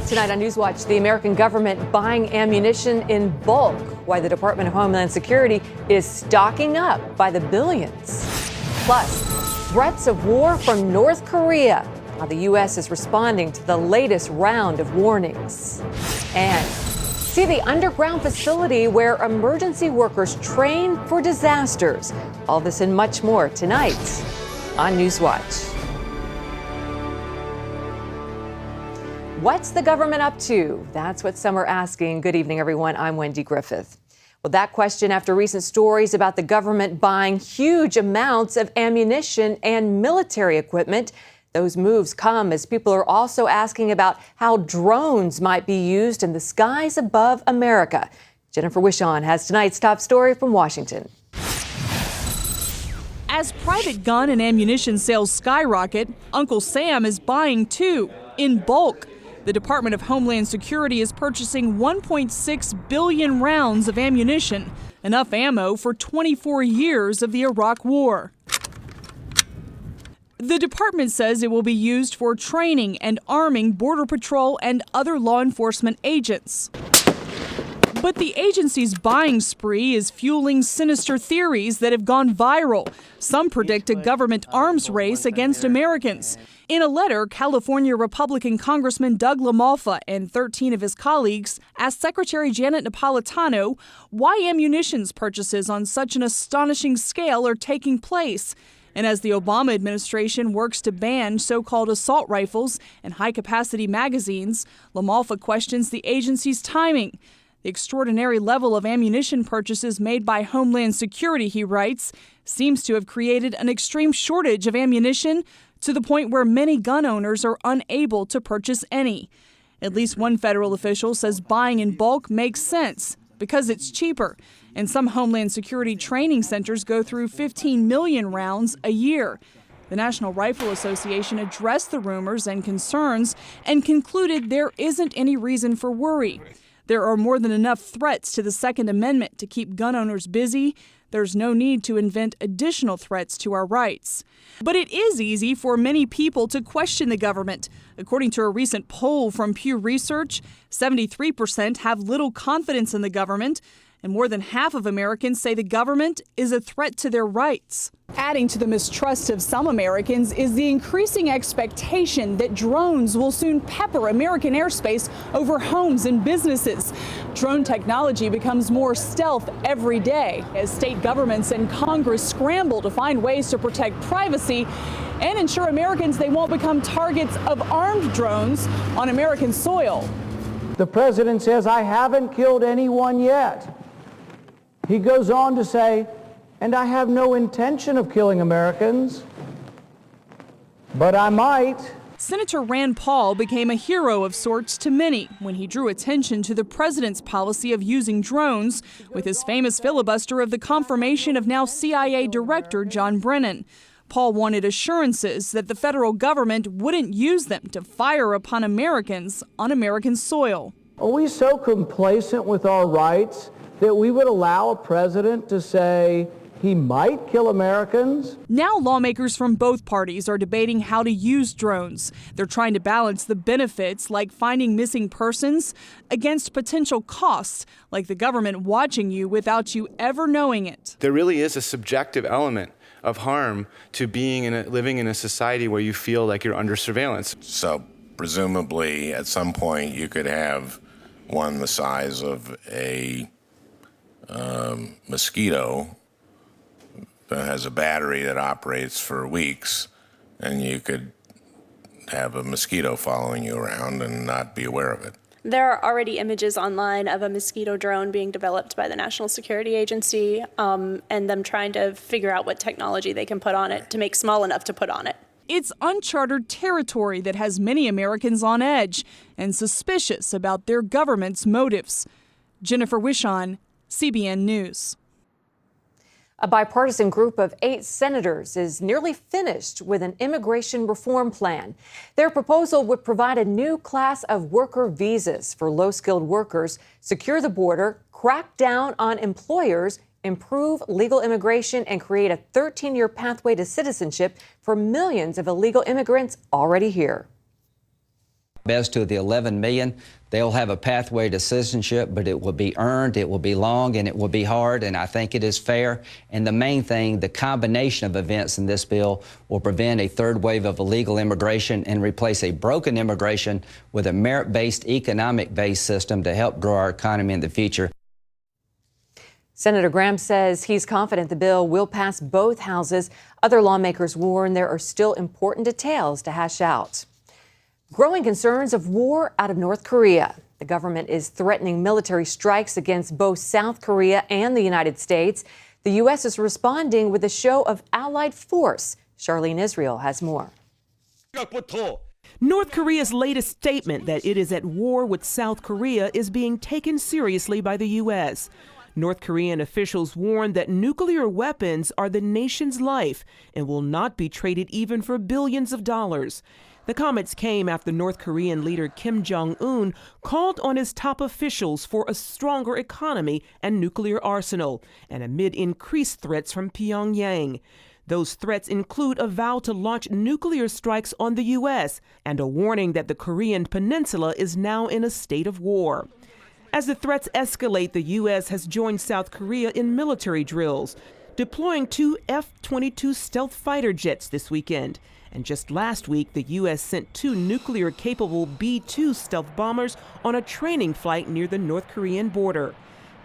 Tonight on NewsWatch, the American government buying ammunition in bulk. Why the Department of Homeland Security is stocking up by the billions. Plus, threats of war from North Korea. How the U.S. is responding to the latest round of warnings. And see the underground facility where emergency workers train for disasters. All this and much more tonight on NewsWatch. What's the government up to? That's what some are asking. Good evening, everyone. I'm Wendy Griffith. Well, that question after recent stories about the government buying huge amounts of ammunition and military equipment. Those moves come as people are also asking about how drones might be used in the skies above America. Jennifer Wishon has tonight's top story from Washington. As private gun and ammunition sales skyrocket, Uncle Sam is buying too, in bulk. The Department of Homeland Security is purchasing 1.6 billion rounds of ammunition, enough ammo for 24 years of the Iraq War. The department says it will be used for training and arming Border Patrol and other law enforcement agents. But the agency's buying spree is fueling sinister theories that have gone viral. Some predict a government arms race against Americans. In a letter, California Republican Congressman Doug LaMalfa and 13 of his colleagues asked Secretary Janet Napolitano why ammunitions purchases on such an astonishing scale are taking place. And as the Obama administration works to ban so-called assault rifles and high-capacity magazines, LaMalfa questions the agency's timing. The extraordinary level of ammunition purchases made by Homeland Security, he writes, seems to have created an extreme shortage of ammunition to the point where many gun owners are unable to purchase any. At least one federal official says buying in bulk makes sense because it's cheaper. And some Homeland Security training centers go through 15 million rounds a year. The National Rifle Association addressed the rumors and concerns and concluded there isn't any reason for worry. There are more than enough threats to the Second Amendment to keep gun owners busy. There's no need to invent additional threats to our rights. But it is easy for many people to question the government. According to a recent poll from Pew Research, 73% have little confidence in the government, and more than half of Americans say the government is a threat to their rights. Adding to the mistrust of some Americans is the increasing expectation that drones will soon pepper American airspace over homes and businesses. Drone technology becomes more stealth every day as state governments and Congress scramble to find ways to protect privacy and ensure Americans they won't become targets of armed drones on American soil. The president says, "I haven't killed anyone yet." He goes on to say, "And I have no intention of killing Americans, but I might." Senator Rand Paul became a hero of sorts to many when he drew attention to the president's policy of using drones with his famous filibuster of the confirmation of now CIA Director John Brennan. Paul wanted assurances that the federal government wouldn't use them to fire upon Americans on American soil. Are we so complacent with our rights that we would allow a president to say he might kill Americans? Now lawmakers from both parties are debating how to use drones. They're trying to balance the benefits, like finding missing persons, against potential costs, like the government watching you without you ever knowing it. There really is a subjective element of harm to living in a society where you feel like you're under surveillance. So presumably at some point you could have one the size of a mosquito that has a battery that operates for weeks, and you could have a mosquito following you around and not be aware of it. There are already images online of a mosquito drone being developed by the National Security Agency and them trying to figure out what technology they can put on it to make small enough to put on it. It's uncharted territory that has many Americans on edge and suspicious about their government's motives. Jennifer Wishon, CBN News. A bipartisan group of 8 senators is nearly finished with an immigration reform plan. Their proposal would provide a new class of worker visas for low-skilled workers, secure the border, crack down on employers, improve legal immigration, and create a 13-year pathway to citizenship for millions of illegal immigrants already here. As to the 11 million, they'll have a pathway to citizenship, but it will be earned, it will be long, and it will be hard, and I think it is fair. And the main thing, the combination of events in this bill will prevent a third wave of illegal immigration and replace a broken immigration with a merit-based, economic-based system to help grow our economy in the future. Senator Graham says he's confident the bill will pass both houses. Other lawmakers warn there are still important details to hash out. Growing concerns of war out of North Korea. The government is threatening military strikes against both South Korea and the United States. The U.S. is responding with a show of allied force. Charlene Israel has more. North Korea's latest statement that it is at war with South Korea is being taken seriously by the U.S. North Korean officials warn that nuclear weapons are the nation's life and will not be traded even for billions of dollars. The comments came after North Korean leader Kim Jong-un called on his top officials for a stronger economy and nuclear arsenal, and amid increased threats from Pyongyang. Those threats include a vow to launch nuclear strikes on the U.S. and a warning that the Korean peninsula is now in a state of war. As the threats escalate, the U.S. has joined South Korea in military drills, deploying 2 F-22 stealth fighter jets this weekend. And just last week, the U.S. sent 2 nuclear-capable B-2 stealth bombers on a training flight near the North Korean border.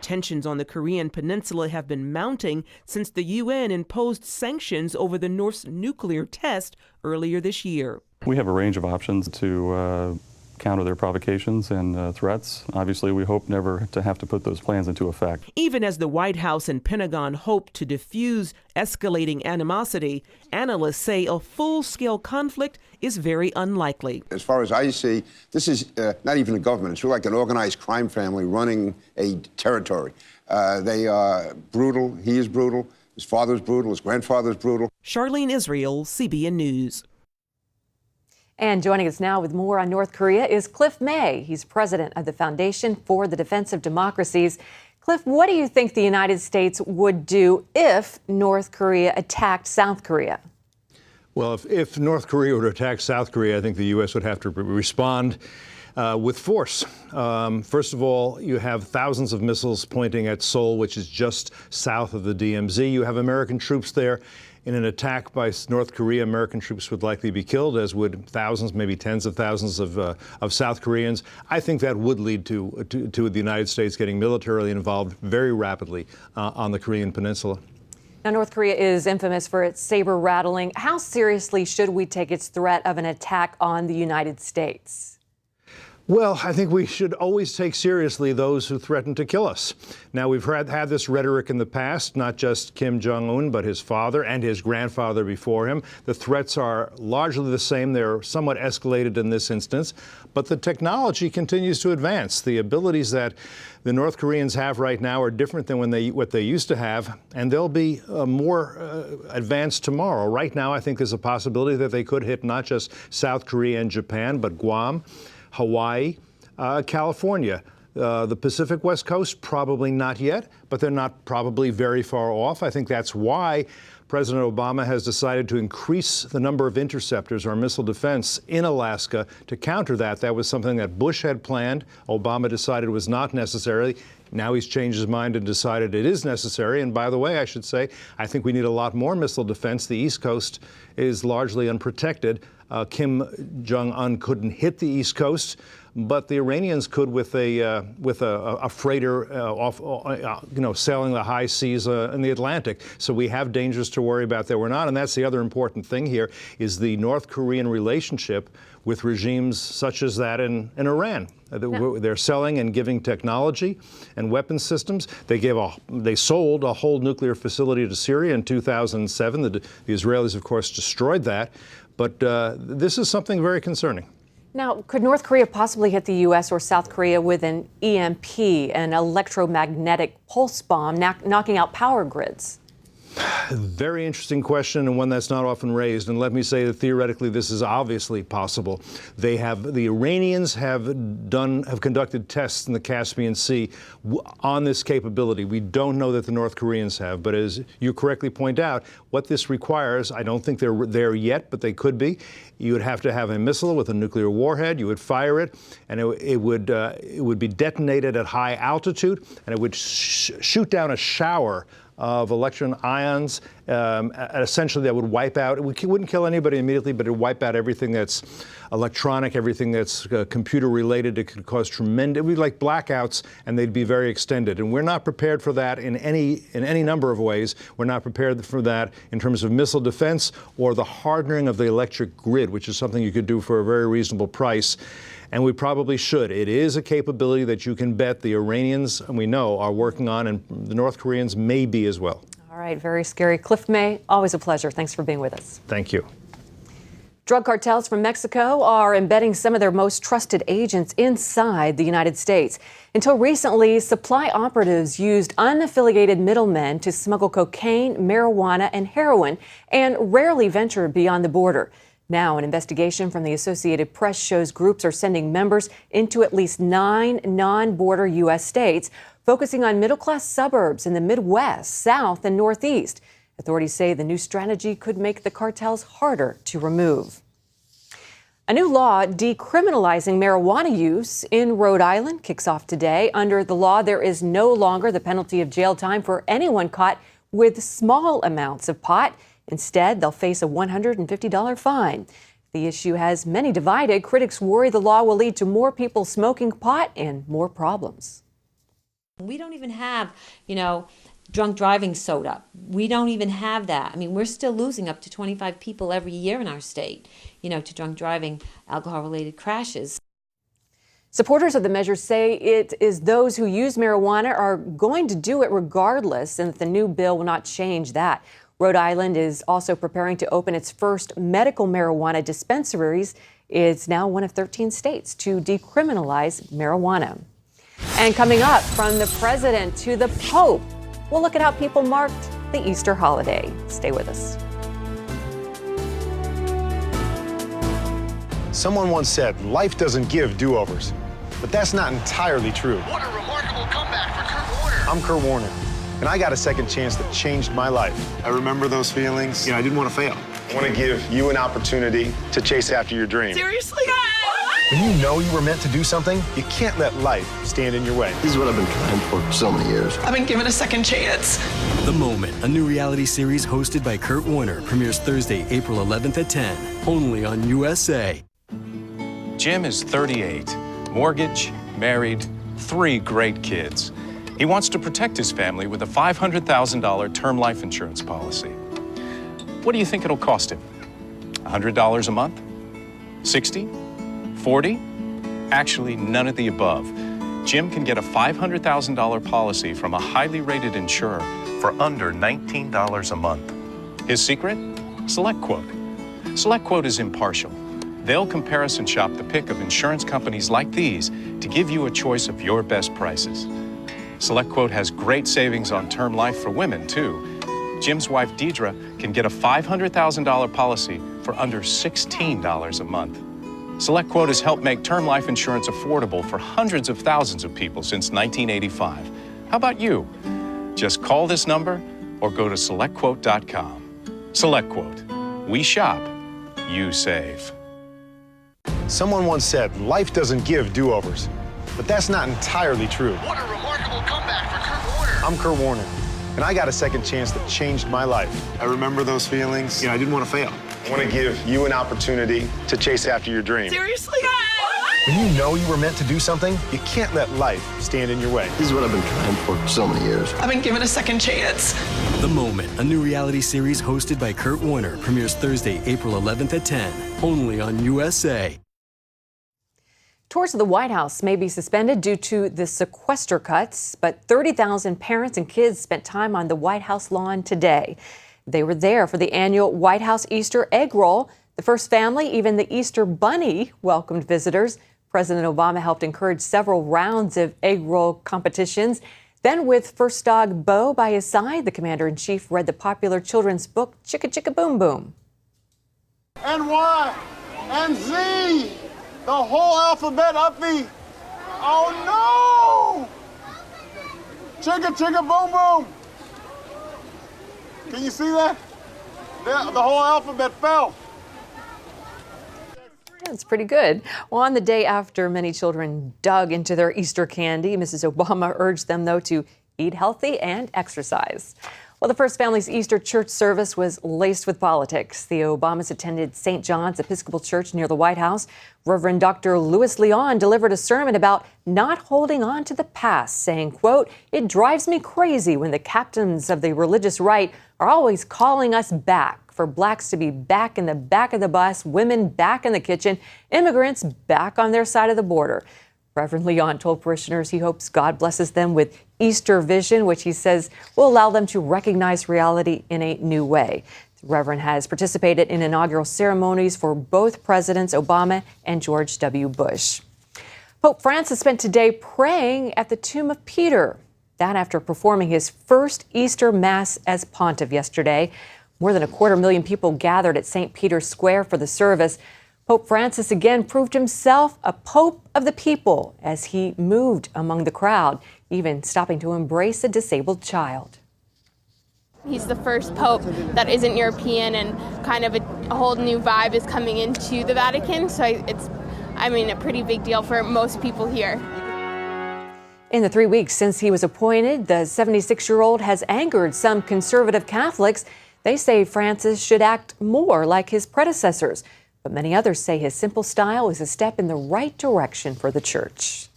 Tensions on the Korean peninsula have been mounting since the UN imposed sanctions over the North's nuclear test earlier this year. We have a range of options to counter their provocations and threats. Obviously, we hope never to have to put those plans into effect. Even as the White House and Pentagon hope to diffuse escalating animosity, analysts say a full-scale conflict is very unlikely. As far as I see, this is not even a government. It's really like an organized crime family running a territory. They are brutal. He is brutal. His father's brutal. His grandfather's brutal. Charlene Israel, CBN News. And joining us now with more on North Korea is Cliff May. He's president of the Foundation for the Defense of Democracies. Cliff, what do you think the United States would do if North Korea attacked South Korea? Well, if North Korea were to attack South Korea, I think the U.S. would have to respond with force. First of all, you have thousands of missiles pointing at Seoul, which is just south of the DMZ. You have American troops there. In an attack by North Korea, American troops would likely be killed, as would thousands, maybe tens of thousands of South Koreans. I think that would lead to the United States getting militarily involved very rapidly on the Korean peninsula. Now, North Korea is infamous for its saber rattling. How seriously should we take its threat of an attack on the United States? Well, I think we should always take seriously those who threaten to kill us. Now, we've had this rhetoric in the past, not just Kim Jong-un, but his father and his grandfather before him. The threats are largely the same. They're somewhat escalated in this instance, but the technology continues to advance. The abilities that the North Koreans have right now are different than what they used to have, and they'll be more advanced tomorrow. Right now, I think there's a possibility that they could hit not just South Korea and Japan, but Guam, Hawaii, California. The Pacific West Coast, probably not yet, but they're not probably very far off. I think that's why President Obama has decided to increase the number of interceptors or missile defense in Alaska to counter that. That was something that Bush had planned. Obama decided was not necessary. Now he's changed his mind and decided it is necessary. And by the way, I should say, I think we need a lot more missile defense. The East Coast is largely unprotected. Kim Jong-un couldn't hit the East Coast, but the Iranians could with a freighter sailing the high seas in the Atlantic. So we have dangers to worry about that we're not. And that's the other important thing here is the North Korean relationship with regimes such as that in Iran. They're selling and giving technology and weapon systems. They sold a whole nuclear facility to Syria in 2007. The Israelis, of course, destroyed that. But this is something very concerning. Now, could North Korea possibly hit the U.S. or South Korea with an EMP, an electromagnetic pulse bomb, knocking out power grids? Very interesting question, and one that's not often raised. And let me say that theoretically, this is obviously possible. The Iranians have conducted tests in the Caspian Sea on this capability. We don't know that the North Koreans have, but as you correctly point out, what this requires, I don't think they're there yet, but they could be. You would have to have a missile with a nuclear warhead. You would fire it, and it would be detonated at high altitude, and it would shoot down a shower of electron ions, essentially that would wipe out, it wouldn't kill anybody immediately, but it would wipe out everything that's electronic, everything that's computer related. It could cause tremendous, it would be like blackouts, and they'd be very extended. And we're not prepared for that in any number of ways. We're not prepared for that in terms of missile defense or the hardening of the electric grid, which is something you could do for a very reasonable price. And we probably should. It is a capability that you can bet the Iranians, and we know, are working on, and the North Koreans may be as well. All right, very scary. Cliff May, always a pleasure. Thanks for being with us. Thank you. Drug cartels from Mexico are embedding some of their most trusted agents inside the United States. Until recently, supply operatives used unaffiliated middlemen to smuggle cocaine, marijuana, and heroin, and rarely ventured beyond the border. Now, an investigation from the Associated Press shows groups are sending members into at least 9 non-border U.S. states, focusing on middle-class suburbs in the Midwest, South, and Northeast. Authorities say the new strategy could make the cartels harder to remove. A new law decriminalizing marijuana use in Rhode Island kicks off today. Under the law, there is no longer the penalty of jail time for anyone caught with small amounts of pot. Instead, they'll face a $150 fine. The issue has many divided. Critics worry the law will lead to more people smoking pot and more problems. We don't even have, drunk driving soda. We don't even have that. I mean, we're still losing up to 25 people every year in our state, to drunk driving, alcohol-related crashes. Supporters of the measure say it is those who use marijuana are going to do it regardless, and that the new bill will not change that. Rhode Island is also preparing to open its first medical marijuana dispensaries. It's now one of 13 states to decriminalize marijuana. And coming up, from the president to the Pope, we'll look at how people marked the Easter holiday. Stay with us. Someone once said, life doesn't give do-overs. But that's not entirely true. What a remarkable comeback for Kurt Warner. I'm Kurt Warner, and I got a second chance that changed my life. I remember those feelings. I didn't want to fail. I want to give you an opportunity to chase after your dream. Seriously? When you know you were meant to do something, you can't let life stand in your way. This is what I've been trying for so many years. I've been given a second chance. The Moment, a new reality series hosted by Kurt Warner, premieres Thursday, April 11th at 10, only on USA. Jim is 38, mortgage, married, 3 great kids. He wants to protect his family with a $500,000 term life insurance policy. What do you think it'll cost him? $100 a month? 60? 40? Actually, none of the above. Jim can get a $500,000 policy from a highly rated insurer for under $19 a month. His secret? SelectQuote. SelectQuote is impartial. They'll comparison shop the pick of insurance companies like these to give you a choice of your best prices. SelectQuote has great savings on term life for women, too. Jim's wife, Deidre, can get a $500,000 policy for under $16 a month. SelectQuote has helped make term life insurance affordable for hundreds of thousands of people since 1985. How about you? Just call this number or go to SelectQuote.com. SelectQuote. We shop, you save. Someone once said, life doesn't give do-overs. But that's not entirely true. What a remarkable comeback for Kurt Warner. I'm Kurt Warner, and I got a second chance that changed my life. I remember those feelings. I didn't want to fail. I want to give you an opportunity to chase after your dream. Seriously? When you know you were meant to do something, you can't let life stand in your way. This is what I've been trying for so many years. I've been given a second chance. The Moment, a new reality series hosted by Kurt Warner, premieres Thursday, April 11th at 10, only on USA. Tours of the White House may be suspended due to the sequester cuts, but 30,000 parents and kids spent time on the White House lawn today. They were there for the annual White House Easter egg roll. The first family, even the Easter bunny, welcomed visitors. President Obama helped encourage several rounds of egg roll competitions. Then, with first dog Bo by his side, the commander-in-chief read the popular children's book, Chicka Chicka Boom Boom. And Y, and Z, the whole alphabet uppy. Oh no! Chicka Chicka Boom Boom. Can you see that? The whole alphabet fell. That's pretty good. Well, on the day after many children dug into their Easter candy, Mrs. Obama urged them, though, to eat healthy and exercise. Well, the First Family's Easter church service was laced with politics. The Obamas attended St. John's Episcopal Church near the White House. Reverend Dr. Louis Leon delivered a sermon about not holding on to the past, saying, quote, "It drives me crazy when the captains of the religious right are always calling us back, for blacks to be back in the back of the bus, women back in the kitchen, immigrants back on their side of the border." Reverend Leon told parishioners he hopes God blesses them with Easter vision, which he says will allow them to recognize reality in a new way. The Reverend has participated in inaugural ceremonies for both Presidents Obama and George W. Bush. Pope Francis spent today praying at the tomb of Peter. That after performing his first Easter Mass as pontiff yesterday. More than 250,000 people gathered at St. Peter's Square for the service. Pope Francis again proved himself a pope of the people as he moved among the crowd, even stopping to embrace a disabled child. He's the first pope that isn't European, and kind of a whole new vibe is coming into the Vatican. So it's, a pretty big deal for most people here. In the 3 weeks since he was appointed, the 76-year-old has angered some conservative Catholics. They say Francis should act more like his predecessors. But many others say his simple style is a step in the right direction for the church.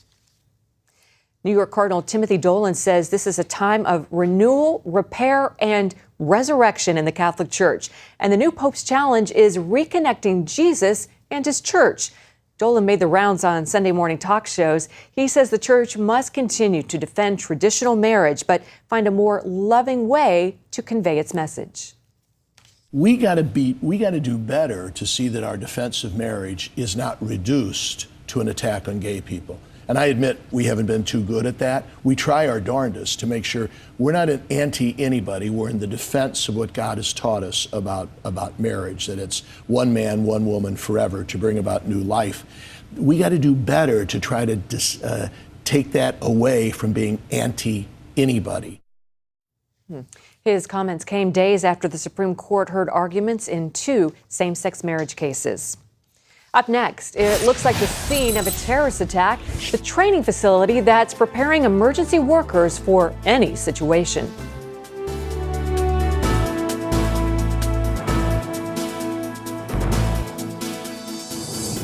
New York Cardinal Timothy Dolan says this is a time of renewal, repair, and resurrection in the Catholic Church. And the new Pope's challenge is reconnecting Jesus and his church. Dolan made the rounds on Sunday morning talk shows. He says the church must continue to defend traditional marriage, but find a more loving way to convey its message. We got to do better to see that our defense of marriage is not reduced to an attack on gay people. And I admit we haven't been too good at that. We try our darndest to make sure we're not an anti-anybody. We're in the defense of what God has taught us about marriage, that it's one man, one woman forever to bring about new life. We got to do better to try to take that away from being anti-anybody. His comments came days after the Supreme Court heard arguments in 2 same-sex marriage cases. Up next, it looks like the scene of a terrorist attack, the training facility that's preparing emergency workers for any situation.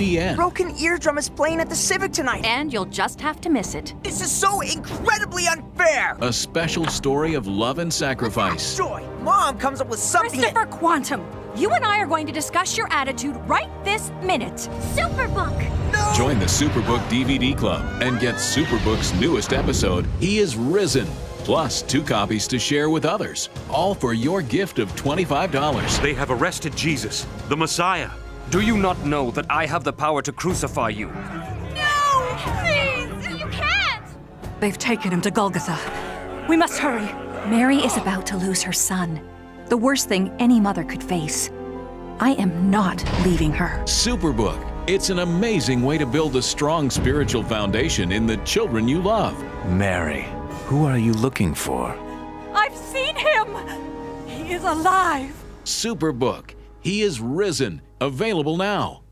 CBN. Broken Eardrum is playing at the Civic tonight. And you'll just have to miss it. This is so incredibly unfair. A special story of love and sacrifice. Joy, Mom comes up with something. Christopher Quantum, you and I are going to discuss your attitude right this minute. Superbook. No! Join the Superbook DVD Club and get Superbook's newest episode, He is Risen. Plus 2 copies to share with others. All for your gift of $25. They have arrested Jesus, the Messiah. Do you not know that I have the power to crucify you? No! Please! You can't! They've taken him to Golgotha. We must hurry. Mary is about to lose her son. The worst thing any mother could face. I am not leaving her. Superbook. It's an amazing way to build a strong spiritual foundation in the children you love. Mary, who are you looking for? I've seen him! He is alive! Superbook. He is Risen. Available now.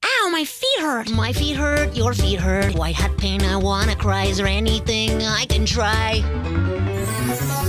Ow, my feet hurt. My feet hurt, your feet hurt. White hat pain, I wanna cry. Is there anything I can try?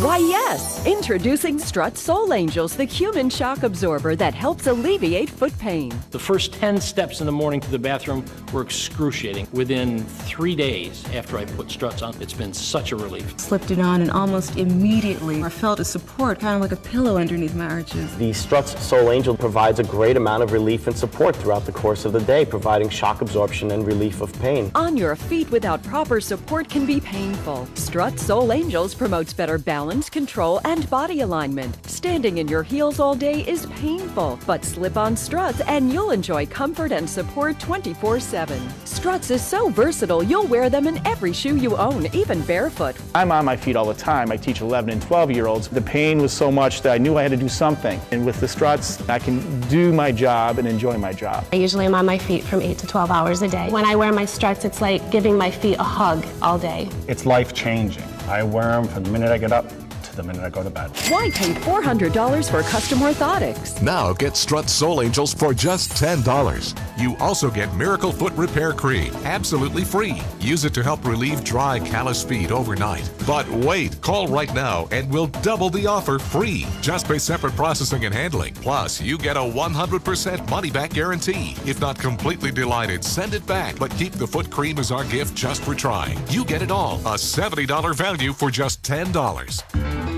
Why, yes! Introducing Strut Soul Angels, the human shock absorber that helps alleviate foot pain. The first 10 steps in the morning to the bathroom were excruciating. Within 3 days after I put Struts on, it's been such a relief. Slipped it on and almost immediately I felt a support, kind of like a pillow underneath my arches. The Struts Soul Angel provides a great amount of relief and support throughout the course of the day, providing shock absorption and relief of pain. On your feet without proper support can be painful. Strut Soul Angels promotes better balance balance, control, and body alignment. Standing in your heels all day is painful, but slip on Struts and you'll enjoy comfort and support 24/7. Struts is so versatile, you'll wear them in every shoe you own, even barefoot. I'm on my feet all the time. I teach 11 and 12-year-olds. The pain was so much that I knew I had to do something. And with the Struts, I can do my job and enjoy my job. I usually am on my feet from 8 to 12 hours a day. When I wear my Struts, it's like giving my feet a hug all day. It's life-changing. I wear them from the minute I get up to the minute I go to bed. Why pay $400 for custom orthotics? Now get Struts Soul Angels for just $10. You also get Miracle Foot Repair Cream, absolutely free. Use it to help relieve dry, callous feet overnight. But wait, call right now and we'll double the offer free. Just pay separate processing and handling. Plus, you get a 100% money-back guarantee. If not completely delighted, send it back. But keep the foot cream as our gift just for trying. You get it all. A $70 value for just $10.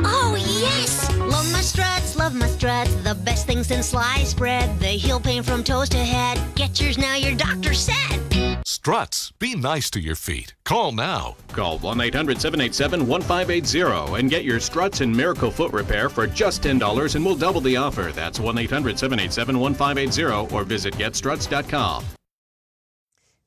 Oh, yes! Love my Struts, love my Struts. The best thing since sliced bread. They heal pain from toes to head. Get yours now, your doctor said. Struts. Be nice to your feet. Call now. Call 1-800-787-1580 and get your Struts and Miracle Foot Repair for just $10 and we'll double the offer. That's 1-800-787-1580 or visit getstruts.com.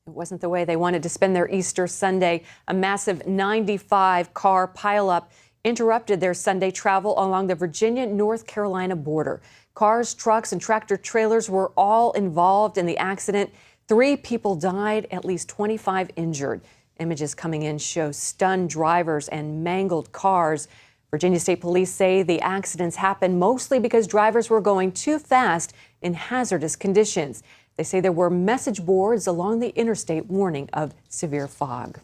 It wasn't the way they wanted to spend their Easter Sunday. A massive 95-car pileup interrupted their Sunday travel along the Virginia-North Carolina border. Cars, trucks, and tractor trailers were all involved in the accident. 3 people died, at least 25 injured. Images coming in show stunned drivers and mangled cars. Virginia State Police say the accidents happened mostly because drivers were going too fast in hazardous conditions. They say there were message boards along the interstate warning of severe fog.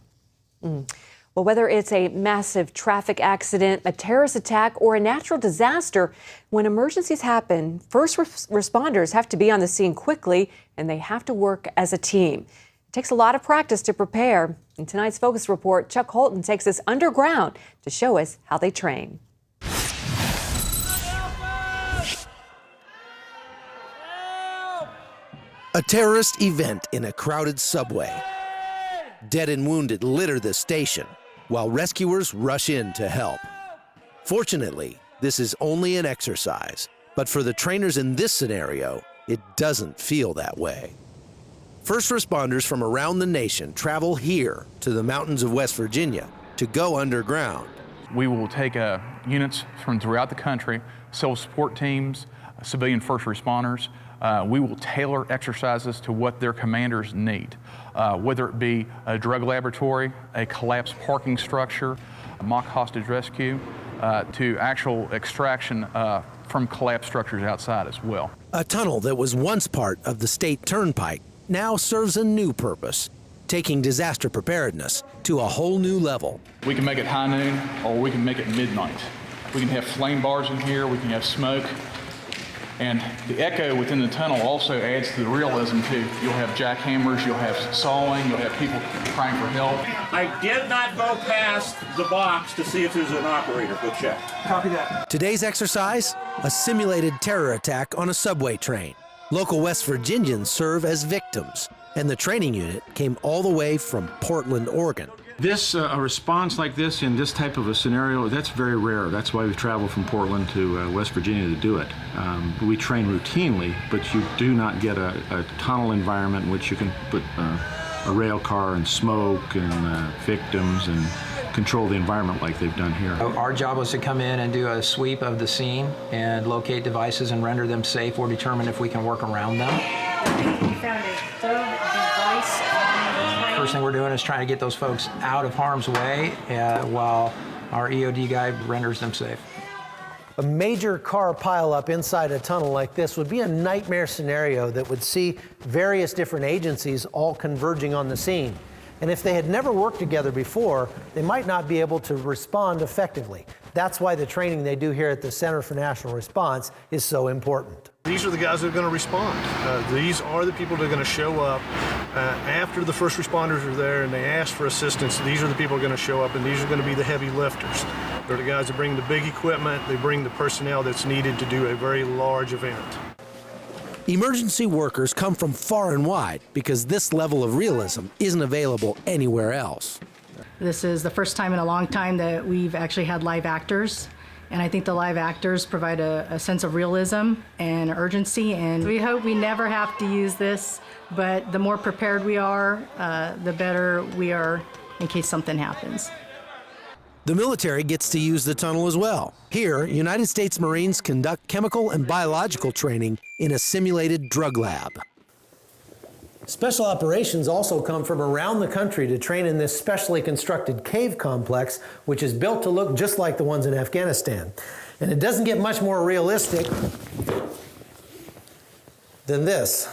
Well, whether it's a massive traffic accident, a terrorist attack, or a natural disaster, when emergencies happen, first responders have to be on the scene quickly, and they have to work as a team. It takes a lot of practice to prepare. In tonight's Focus Report, Chuck Holton takes us underground to show us how they train. A terrorist event in a crowded subway. Dead and wounded litter the station, while rescuers rush in to help. Fortunately, this is only an exercise, but for the trainers in this scenario, it doesn't feel that way. First responders from around the nation travel here to the mountains of West Virginia to go underground. We will take units from throughout the country, civil support teams, civilian first responders. We will tailor exercises to what their commanders need, whether it be a drug laboratory, a collapsed parking structure, a mock hostage rescue, to actual extraction from collapsed structures outside as well. A tunnel that was once part of the state turnpike now serves a new purpose, taking disaster preparedness to a whole new level. We can make it high noon or we can make it midnight. We can have flame bars in here, we can have smoke. And the echo within the tunnel also adds to the realism too. You'll have jackhammers, you'll have sawing, you'll have people crying for help. I did not go past the box to see if there's an operator. Go check. Copy that. Today's exercise, a simulated terror attack on a subway train. Local West Virginians serve as victims, and the training unit came all the way from Portland, Oregon. This, a response like this in this type of a scenario, that's very rare. That's why we travel from Portland to West Virginia to do it. We train routinely, but you do not get a tunnel environment in which you can put a rail car and smoke and victims and control the environment like they've done here. Our job was to come in and do a sweep of the scene and locate devices and render them safe or determine if we can work around them. We found a third device. First thing we're doing is trying to get those folks out of harm's way while our EOD guy renders them safe. A major car pileup inside a tunnel like this would be a nightmare scenario that would see various different agencies all converging on the scene. And if they had never worked together before, they might not be able to respond effectively. That's why the training they do here at the Center for National Response is so important. These are the guys that are going to respond. These are the people that are going to show up after the first responders are there and they ask for assistance. These are the people that are going to show up, and these are going to be the heavy lifters. They're the guys that bring the big equipment. They bring the personnel that's needed to do a very large event. Emergency workers come from far and wide because this level of realism isn't available anywhere else. This is the first time in a long time that we've actually had live actors. And I think the live actors provide a sense of realism and urgency, and we hope we never have to use this, but the more prepared we are, the better we are in case something happens. The military gets to use the tunnel as well. Here, United States Marines conduct chemical and biological training in a simulated drug lab. Special operations also come from around the country to train in this specially constructed cave complex, which is built to look just like the ones in Afghanistan. And it doesn't get much more realistic than this.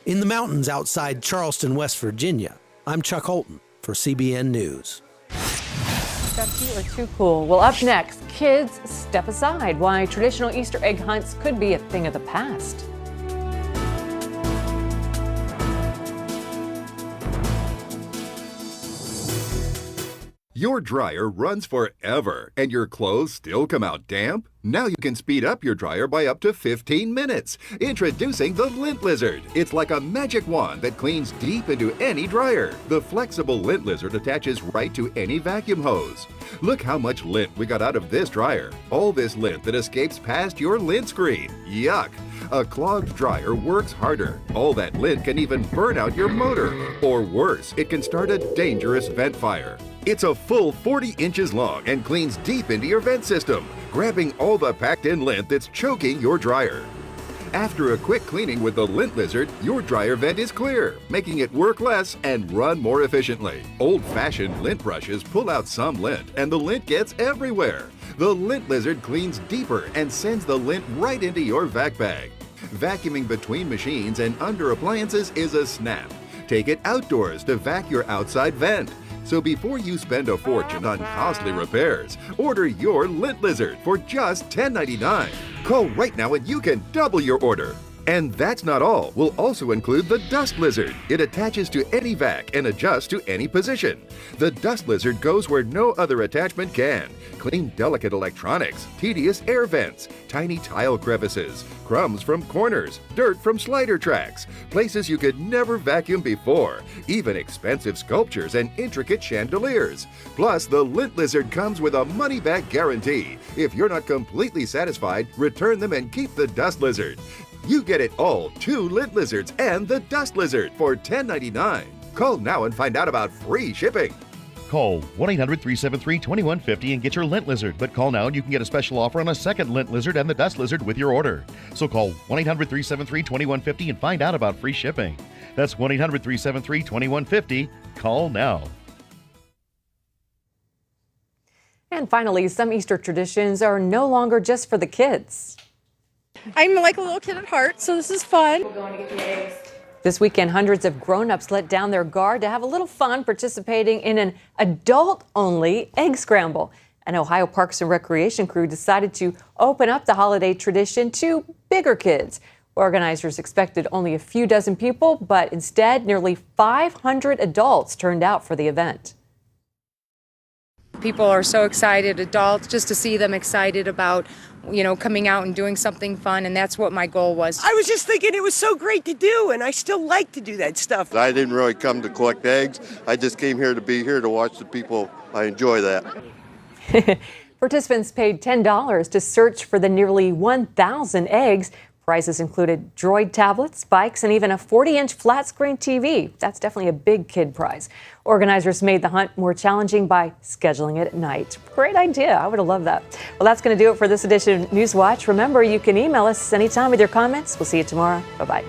In the mountains outside Charleston, West Virginia, I'm Chuck Holton for CBN News. That you are too cool. Well, up next, kids step aside. Why traditional Easter egg hunts could be a thing of the past. Your dryer runs forever, and your clothes still come out damp? Now you can speed up your dryer by up to 15 minutes. Introducing the Lint Lizard. It's like a magic wand that cleans deep into any dryer. The flexible Lint Lizard attaches right to any vacuum hose. Look how much lint we got out of this dryer. All this lint that escapes past your lint screen. Yuck! A clogged dryer works harder. All that lint can even burn out your motor. Or worse, it can start a dangerous vent fire. It's a full 40 inches long and cleans deep into your vent system, grabbing all the packed-in lint that's choking your dryer. After a quick cleaning with the Lint Lizard, your dryer vent is clear, making it work less and run more efficiently. Old-fashioned lint brushes pull out some lint, and the lint gets everywhere. The Lint Lizard cleans deeper and sends the lint right into your vac bag. Vacuuming between machines and under appliances is a snap. Take it outdoors to vac your outside vent. So before you spend a fortune on costly repairs, order your Lint Lizard for just $10.99. Call right now and you can double your order. And that's not all. We'll also include the Dust Lizard. It attaches to any vac and adjusts to any position. The Dust Lizard goes where no other attachment can. Clean delicate electronics, tedious air vents, tiny tile crevices, crumbs from corners, dirt from slider tracks, places you could never vacuum before, even expensive sculptures and intricate chandeliers. Plus, the Lint Lizard comes with a money-back guarantee. If you're not completely satisfied, return them and keep the Dust Lizard. You get it all, 2 Lint Lizards and the Dust Lizard for $10.99. Call now and find out about free shipping. Call 1-800-373-2150 and get your Lint Lizard. But call now and you can get a special offer on a second Lint Lizard and the Dust Lizard with your order. So call 1-800-373-2150 and find out about free shipping. That's 1-800-373-2150. Call now. And finally, some Easter traditions are no longer just for the kids. I'm like a little kid at heart, so this is fun. We're going to get the eggs. This weekend, hundreds of grown-ups let down their guard to have a little fun participating in an adult-only egg scramble. An Ohio Parks and Recreation crew decided to open up the holiday tradition to bigger kids. Organizers expected only a few dozen people, but instead, nearly 500 adults turned out for the event. People are so excited, adults, just to see them excited about, coming out and doing something fun, and that's what my goal was. I was just thinking it was so great to do, and I still like to do that stuff. I didn't really come to collect eggs. I just came here to be here to watch the people. I enjoy that. Participants paid $10 to search for the nearly 1,000 eggs. Prizes included Droid tablets, bikes, and even a 40-inch flat-screen TV. That's definitely a big kid prize. Organizers made the hunt more challenging by scheduling it at night. Great idea. I would have loved that. Well, that's going to do it for this edition of NewsWatch. Remember, you can email us anytime with your comments. We'll see you tomorrow. Bye-bye.